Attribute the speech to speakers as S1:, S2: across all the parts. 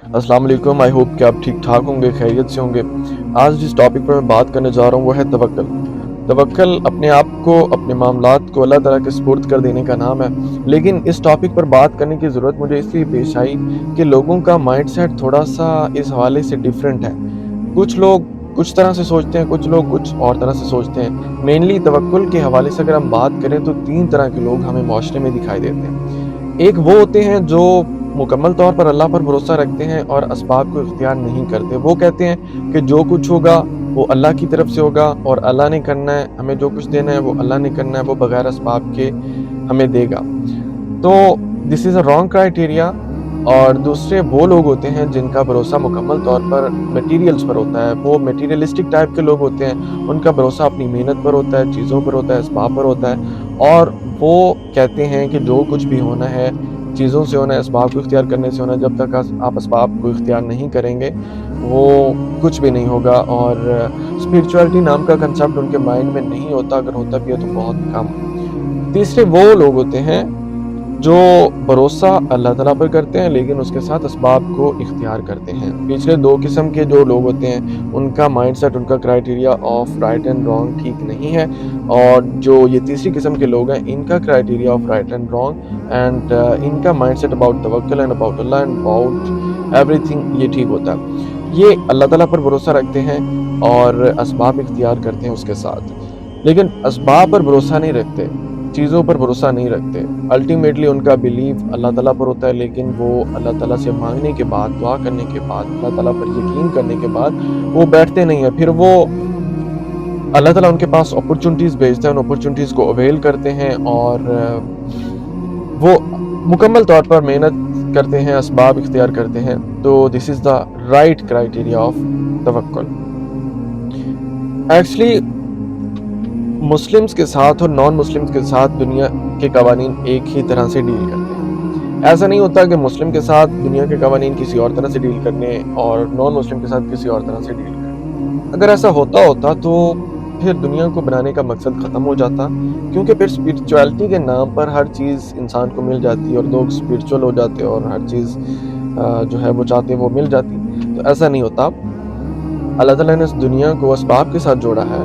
S1: अस्सलाम वालेकुम। I hope कि आप ठीक ठाक होंगे, खैरियत से होंगे। आज जिस टॉपिक पर मैं बात करने जा रहा हूँ वो है तवक्कल। तवक्कल अपने आप को, अपने मामलात को अल्लाह ताला के सुपुर्द कर देने का नाम है। लेकिन इस टॉपिक पर बात करने की ज़रूरत मुझे इसलिए पेश आई कि लोगों का माइंडसेट थोड़ा-सा इस हवाले से डिफरेंट है। कुछ लोग कुछ तरह से सोचते हैं, कुछ लोग कुछ और तरह से सोचते हैं। मेनली तवक्कुल के हवाले से अगर हम बात करें तो 3 तरह के लोग हमें मुआशरे में दिखाई देते हैं। एक वो होते हैं जो मुकम्मल तौर पर अल्लाह पर भरोसा रखते हैं और असबाब को इख्तियार नहीं करते। वो कहते हैं कि जो कुछ होगा वो अल्लाह की तरफ से होगा और अल्लाह ने करना है, हमें जो कुछ देना है वो अल्लाह ने करना है, वो बगैर असबाब के हमें देगा। तो this is a wrong criteria. और दूसरे वो लोग होते हैं जिनका भरोसा मुकम्मल तौर पर मटेरियल्स पर होता है। वो मटेरियलिस्टिक टाइप के लोग होते हैं, उनका भरोसा अपनी मेहनत पर होता है, चीज़ों पर होता है, असबाब पर होता है। और वो कहते हैं कि जो कुछ भी होना है, चीज़ों से होना है, असबाब को इख्तियार करने से होना है, जब तक आप असबाब को इख्तियार नहीं करेंगे, वो कुछ भी नहीं होगा। और स्पिरिचुअलिटी नाम का कंसेप्ट उनके माइंड में नहीं होता, अगर होता भी है तो बहुत कम। तीसरे वो लोग होते हैं जो भरोसा अल्लाह ताला पर करते हैं लेकिन उसके साथ असबाब को इख्तियार करते हैं। पिछले 2 किस्म के जो लोग होते हैं उनका माइंडसेट, उनका criteria of right and wrong ठीक नहीं है। और जो ये तीसरी किस्म के लोग हैं इनका criteria of right and wrong and इनका माइंडसेट अबाउट तवक्कुल and about Allah and about everything ये ठीक होता है। ये अल्लाह ताला पर भरोसा रखते हैं और असबाब इख्तियार करते हैं उसके साथ। लेकिन असबाब पर भरोसा नहीं रखते, चीज़ों पर भरोसा नहीं रखते। अल्टीमेटली उनका बिलीव अल्लाह ताला पर होता है, लेकिन वो अल्लाह ताला से माँगने के बाद, दुआ करने के बाद, अल्लाह ताला पर यकीन करने के बाद वो बैठते नहीं हैं। फिर वो अल्लाह ताला उनके पास अपॉर्च्युनिटीज़ भेजता है, उन अपॉर्च्युनिटीज़ को अवेल करते हैं और वो मुकम्मल तौर पर मेहनत करते हैं, असबाब इख्तियार करते हैं। तो this is the right criteria of तवक्कुल। एक्चुअली मुस्लिम्स के साथ और नॉन मुस्लिम्स के साथ दुनिया के कवानीन एक ही तरह से डील करते हैं। ऐसा नहीं होता कि मुस्लिम के साथ दुनिया के कवानीन किसी और तरह से डील करने और नॉन मुस्लिम के साथ किसी और तरह से डील करने। अगर ऐसा होता तो फिर दुनिया को बनाने का मकसद ख़त्म हो जाता, क्योंकि फिर स्पिरिचुअलिटी के नाम पर हर चीज़ इंसान को मिल जाती और लोग स्पिरिचुअल हो जाते और हर चीज़ जो है वो चाहते हैं वो मिल जाती। तो ऐसा नहीं होता। अल्लाह ताला ने इस दुनिया को असबाब के साथ जोड़ा है।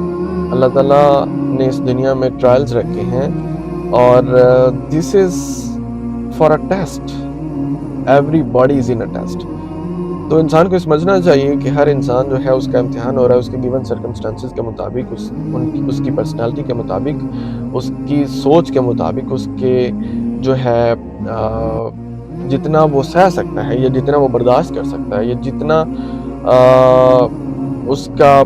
S1: अल्लाह ताला ने इस दुनिया में ट्रायल्स रखे हैं और this is for a test. Everybody is in a test. तो इंसान को समझना चाहिए कि हर इंसान जो है उसका इम्तिहान हो रहा है उसके गिवन सर्कमस्टेंसेस के मुताबिक, उसकी पर्सनैलिटी के मुताबिक, उसकी सोच के मुताबिक, उसके जो है जितना वो सह सकता है या जितना वो बर्दाश्त कर सकता है या जितना उसका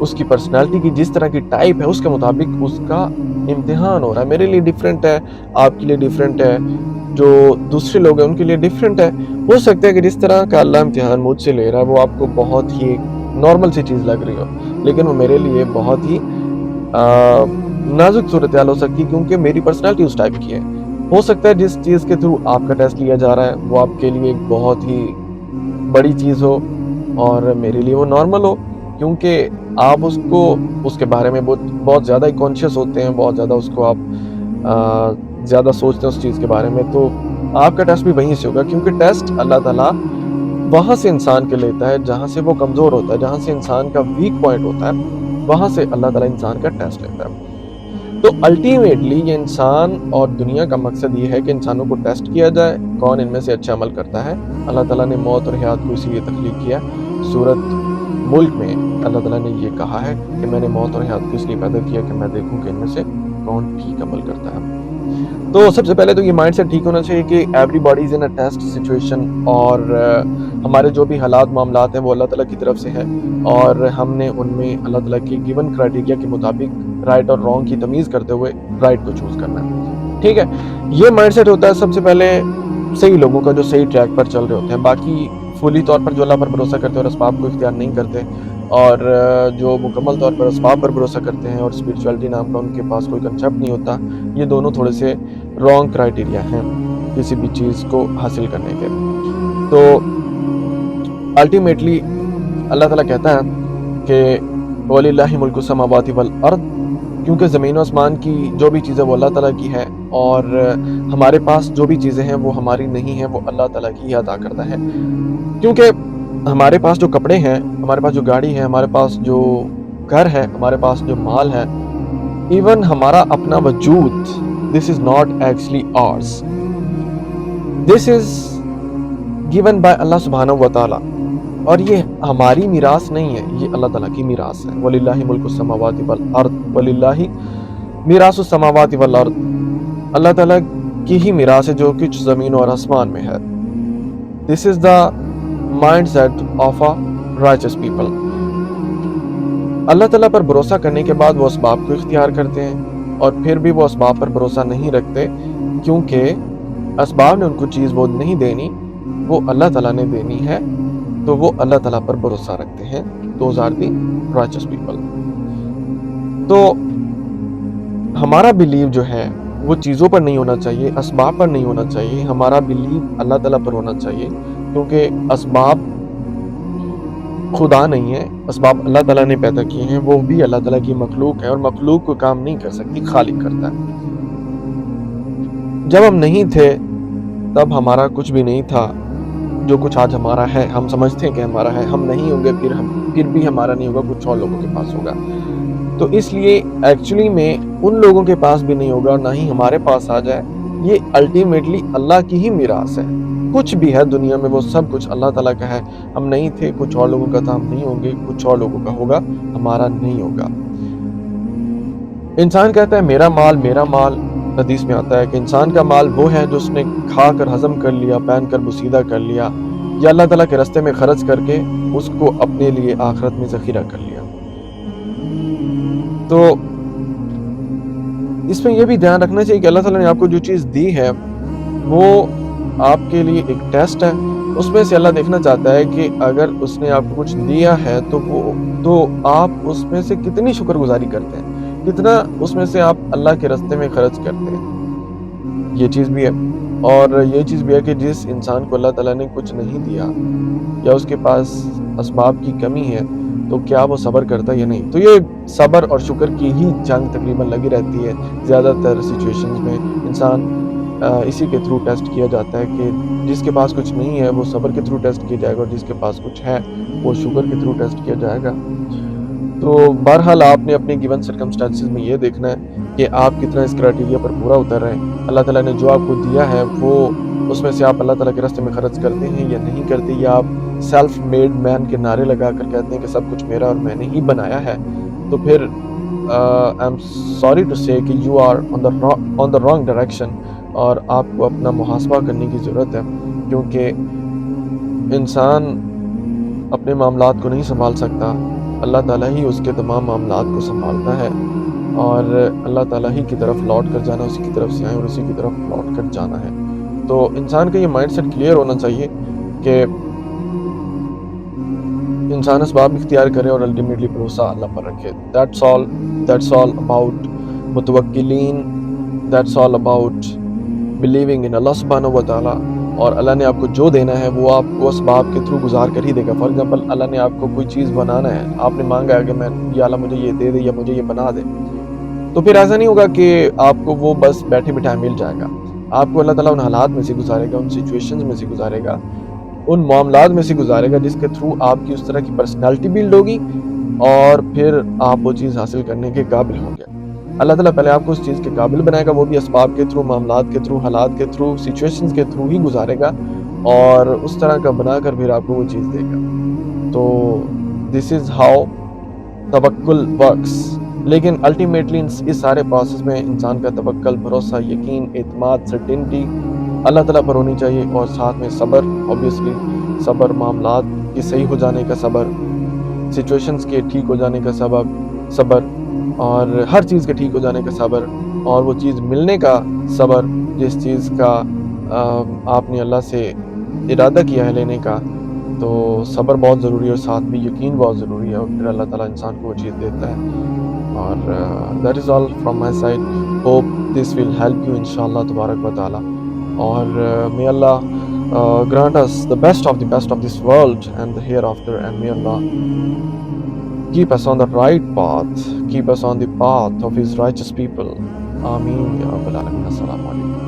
S1: उसकी पर्सनैलिटी की जिस तरह की टाइप है उसके मुताबिक उसका इम्तिहान हो रहा है। मेरे लिए डिफरेंट है, आपके लिए डिफरेंट है, जो दूसरे लोग हैं उनके लिए डिफरेंट है। हो सकता है कि जिस तरह का अल्लाह इम्तिहान मुझसे ले रहा है वो आपको बहुत ही नॉर्मल सी चीज़ लग रही हो, लेकिन वो मेरे लिए बहुत ही नाजुक सूरत हाल हो सकती है, क्योंकि मेरी पर्सनैलिटी उस टाइप की है। हो सकता है जिस चीज़ के थ्रू आपका टेस्ट लिया जा रहा है वो आपके लिए एक बहुत ही बड़ी चीज़ हो और मेरे लिए वो नॉर्मल हो, क्योंकि आप उसको उसके बारे में बहुत ज़्यादा ही कॉन्शियस होते हैं, बहुत ज़्यादा उसको आप ज़्यादा सोचते हैं उस चीज़ के बारे में। तो आपका टेस्ट भी वहीं से होगा, क्योंकि टेस्ट अल्लाह ताला वहाँ से इंसान के लेता है जहाँ से वो कमज़ोर होता है, जहाँ से इंसान का वीक पॉइंट होता है, वहाँ से अल्लाह ताला इंसान का टेस्ट लेता है। तो अल्टीमेटली ये इंसान और दुनिया का मकसद ये है कि इंसानों को टेस्ट किया जाए, कौन इनमें से अच्छा अमल करता है। अल्लाह ताला ने मौत और हयात को इसीलिए तख्लीक किया। सूरत मुल्क में अल्लाह ताला ने ये कहा है कि मैंने मौत और हयात को इसलिए पैदा किया कि मैं देखूँ कि इनमें से कौन ठीक अमल करता है। तो सबसे पहले तो ये माइंडसेट ठीक होना चाहिए कि everybody is in a test situation और हमारे जो भी हालात मामलात हैं वो अल्लाह ताला की तरफ से है और हमने उनमें अल्लाह ताला की गिवन क्राइटेरिया के मुताबिक राइट और रॉन्ग की तमीज़ करते हुए राइट को चूज़ करना है। ठीक है? ये माइंडसेट होता है सबसे पहले सही लोगों का जो सही ट्रैक पर चल रहे होते हैं। बाकी फुली तौर पर जो अल्लाह पर भरोसा करते हैं और असबाब को इख्तियार नहीं करते और जो मुकम्मल तौर पर असबाब पर भरोसा करते हैं और स्पिरिचुअलिटी नाम का उनके पास कोई कंसेप्ट नहीं होता, ये दोनों थोड़े से रॉन्ग क्राइटेरिया हैं किसी भी चीज़ को हासिल करने के। तो अल्टीमेटली अल्लाह ताला कहता है कि वलिल्लाहि मुल्कु समावाति वल अर्द, کیونکہ زمین و آسمان کی جو بھی چیزیں وہ اللہ تعالیٰ کی ہے، اور ہمارے پاس جو بھی چیزیں ہیں وہ ہماری نہیں ہیں، وہ اللہ تعالیٰ کی ہی عطا کرتا ہے۔ کیونکہ ہمارے پاس جو کپڑے ہیں، ہمارے پاس جو گاڑی ہے، ہمارے پاس جو گھر ہے، ہمارے پاس جو مال ہے، ایون ہمارا اپنا وجود، دس از ناٹ ایکچولی آرز، دس از گیون بائی اللہ سبحانہ و تعالیٰ، اور یہ ہماری میراث نہیں ہے، یہ اللہ تعالیٰ کی میراث ہے۔ وَلِلَّهِ مُلْكُ السَّمَاوَاتِ وَالْأَرْضِ وَلِلَّهِ مِيرَاثُ السَّمَاوَاتِ وَالْأَرْضِ، اللہ تعالیٰ کی ہی میراث ہے جو کچھ زمین اور آسمان میں ہے۔ This is the mindset of a righteous people۔ اللہ تعالیٰ پر بھروسہ کرنے کے بعد وہ اسباب کو اختیار کرتے ہیں، اور پھر بھی وہ اسباب پر بھروسہ نہیں رکھتے، کیونکہ اسباب نے ان کو چیز وہ نہیں دینی، وہ اللہ تعالیٰ نے دینی ہے، تو وہ اللہ تعالیٰ پر بھروسہ رکھتے ہیں۔ Those are the righteous people۔ تو ہمارا بلیو جو ہے وہ چیزوں پر نہیں ہونا چاہیے، اسباب پر نہیں ہونا چاہیے، ہمارا بلیو اللہ تعالیٰ پر ہونا چاہیے، کیونکہ اسباب خدا نہیں ہے، اسباب اللہ تعالیٰ نے پیدا کیے ہیں، وہ بھی اللہ تعالیٰ کی مخلوق ہے، اور مخلوق کو کام نہیں کر سکتی، خالق کرتا ہے۔ جب ہم نہیں تھے تب ہمارا کچھ بھی نہیں تھا، جو کچھ آج ہمارا ہے ہم سمجھتے ہیں کہ ہمارا ہے، ہم نہیں ہوں گے، پھر بھی ہمارا نہیں ہوگا، کچھ اور لوگوں کے پاس ہوگا۔ تو اس لیے ایکچولی میں ان لوگوں کے پاس بھی نہیں ہوگا، نہ ہی ہمارے پاس آ جائے، یہ الٹیمیٹلی اللہ کی ہی میراث ہے۔ کچھ بھی ہے دنیا میں وہ سب کچھ اللہ تعالیٰ کا ہے۔ ہم نہیں تھے، کچھ اور لوگوں کا تھا، ہم نہیں ہوں گے، کچھ اور لوگوں کا ہوگا، ہمارا نہیں ہوگا۔ انسان کہتا ہے میرا مال میرا مال، حدیث میں آتا ہے کہ انسان کا مال وہ ہے جو اس نے کھا کر ہضم کر لیا، پہن کر بوسیدہ کر لیا، یا اللہ تعالیٰ کے راستے میں خرچ کر کے اس کو اپنے لیے آخرت میں ذخیرہ کر لیا۔ تو اس میں یہ بھی دھیان رکھنا چاہیے کہ اللہ تعالیٰ نے آپ کو جو چیز دی ہے وہ آپ کے لیے ایک ٹیسٹ ہے۔ اس میں سے اللہ دیکھنا چاہتا ہے کہ اگر اس نے آپ کو کچھ دیا ہے تو آپ اس میں سے کتنی شکر گزاری کرتے ہیں، کتنا اس میں سے آپ اللہ کے راستے میں خرچ کرتے ہیں۔ یہ چیز بھی ہے، اور یہ چیز بھی ہے کہ جس انسان کو اللہ تعالیٰ نے کچھ نہیں دیا، یا اس کے پاس اسباب کی کمی ہے، تو کیا وہ صبر کرتا ہے یا نہیں؟ تو یہ صبر اور شکر کی ہی جنگ تقریباً لگی رہتی ہے۔ زیادہ تر سچویشنز میں انسان اسی کے تھرو ٹیسٹ کیا جاتا ہے کہ جس کے پاس کچھ نہیں ہے وہ صبر کے تھرو ٹیسٹ کیا جائے گا، اور جس کے پاس کچھ ہے وہ شکر کے تھرو ٹیسٹ کیا جائے گا۔ تو بہرحال آپ نے اپنے گیون سرکمسٹانسز میں یہ دیکھنا ہے کہ آپ کتنا اس کرائٹیریا پر پورا اتر رہے ہیں۔ اللہ تعالیٰ نے جو آپ کو دیا ہے وہ اس میں سے آپ اللہ تعالیٰ کے راستے میں خرچ کرتے ہیں یا نہیں کرتے، یا آپ سیلف میڈ مین کے نعرے لگا کر کہتے ہیں کہ سب کچھ میرا اور میں نے ہی بنایا ہے، تو پھر آئی ایم سوری ٹو سے کہ you are on the wrong direction, اور آپ کو اپنا محاسبہ کرنے کی ضرورت ہے، کیونکہ انسان اپنے معاملات کو نہیں سنبھال سکتا، اللہ تعالیٰ ہی اس کے تمام معاملات کو سنبھالتا ہے، اور اللہ تعالیٰ ہی کی طرف لوٹ کر جانا، اسی کی طرف سے آئے اور اسی کی طرف لوٹ کر جانا ہے۔ تو انسان کا یہ مائنڈ سیٹ کلیئر ہونا چاہیے کہ انسان اسباب اختیار کرے اور الٹیمیٹلی بھروسہ اللہ پر رکھے۔ That's all about متوکلین، that's all about believing in اللہ سبحانہ و تعالیٰ، اور اللہ نے آپ کو جو دینا ہے وہ آپ کو اسباب کے تھرو گزار کر ہی دے گا۔ فار ایگزامپل اللہ نے آپ کو کوئی چیز بنانا ہے، آپ نے مانگا ہے کہ یا اللہ مجھے یہ دے دے یا مجھے یہ بنا دے، تو پھر ایسا نہیں ہوگا کہ آپ کو وہ بس بیٹھے بٹھائے مل جائے گا۔ آپ کو اللہ تعالیٰ ان حالات میں سے گزارے گا، ان سچویشنز میں سے گزارے گا، ان معاملات میں سے گزارے گا جس کے تھرو آپ کی اس طرح کی پرسنالٹی بلڈ ہوگی، اور پھر آپ وہ چیز حاصل کرنے کے قابل ہوں گے۔ اللہ تعالیٰ پہلے آپ کو اس چیز کے قابل بنائے گا، وہ بھی اسباب کے تھرو، معاملات کے تھرو، حالات کے تھرو، سچویشنز کے تھرو ہی گزارے گا، اور اس طرح کا بنا کر پھر آپ کو وہ چیز دے گا۔ تو دس از ہاؤ توکل ورکس۔ لیکن الٹیمیٹلی اس سارے پروسیس میں انسان کا توکل، بھروسہ، یقین، اعتماد، سرٹینٹی اللہ تعالیٰ پر ہونی چاہیے، اور ساتھ میں صبر، اوبیسلی صبر، معاملات کے صحیح ہو جانے کا صبر، سچویشنز کے ٹھیک ہو جانے کا صبر، اور ہر چیز کے ٹھیک ہو جانے کا صبر، اور وہ چیز ملنے کا صبر جس چیز کا آپ نے اللہ سے ارادہ کیا ہے لینے کا۔ تو صبر بہت ضروری ہے، اور ساتھ بھی یقین بہت ضروری ہے، اور پھر اللہ تعالیٰ انسان کو وہ چیز دیتا ہے۔ اور that is all from my side, hope this will help you انشاءاللہ تبارک و تعالیٰ، اور may Allah grant us the best of this world and the hereafter, and may Allah keep us on the right path, keep us on the path of His righteous people. Ameen Ya Rabbal Alamin. Assalamu alaikum.